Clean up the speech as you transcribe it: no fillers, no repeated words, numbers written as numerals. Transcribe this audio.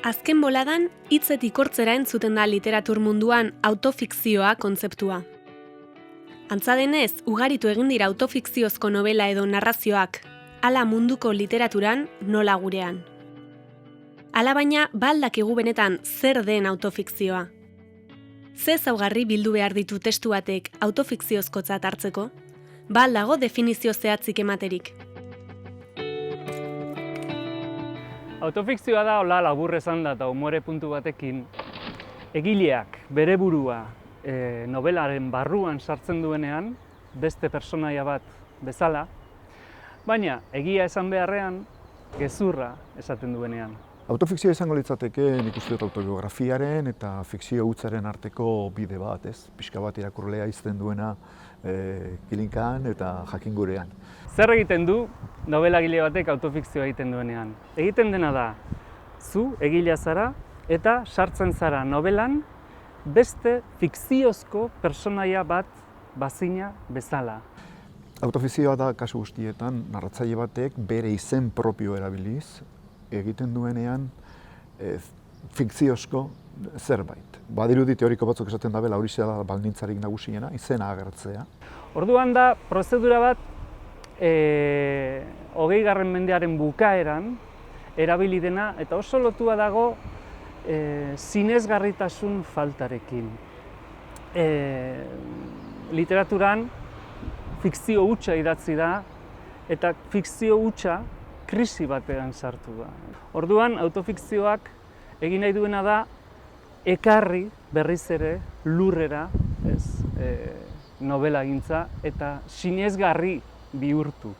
Azken boladan, hitzetik hortzera entzuten da literatur munduan autofikzioa kontzeptua. Antza denez, ugaritu egin dira autofikziozko novela edo narrazioak, hala munduko literaturan nola gurean. Hala baina, baldakigu benetan zer den autofikzioa. Ze ezaugarri bildu behar ditu testu batek autofikziozkotzat hartzeko? Dago definizio zehatzik ematerik. Autofikzioa da, hola labur esan da eta umore puntu batekin, egileak bere burua novelaren barruan sartzen duenean, beste pertsonaia bat bezala, baina egia esan beharrean, gezurra esaten duenean. Autofikzioa izango litzateke nik uste dut autobiografiaren eta fikzio hutsaren arteko bide bat, ez? Pixka bat irakurlea izten duena kilinkan eta jakingurean. Zer egiten du novelagile batek autofikzioa egiten duenean? Egiten dena da, zu egilea zara eta sartzen zara novelan beste fikziozko pertsonaia bat bazina bezala. Autofikzioa da kasu guztietan narratzaile batek bere izen propio erabiliz egiten duenean fikziozko zerbait. Badirudi teoriko batzuk esaten dabela hori da baldintzarik nagusiena, izena agertzea. Orduan da, prozedura bat 20. mendearen bukaeran erabili dena eta oso lotua dago sinesgarritasun faltarekin. Literaturan fikzio hutsa idatzi da eta fikzio hutsa krisi batean sartu da. Orduan, autofikzioak egin nahi duena da ekarri berriz ere lurrera, novelagintza eta sinesgarri bihurtu.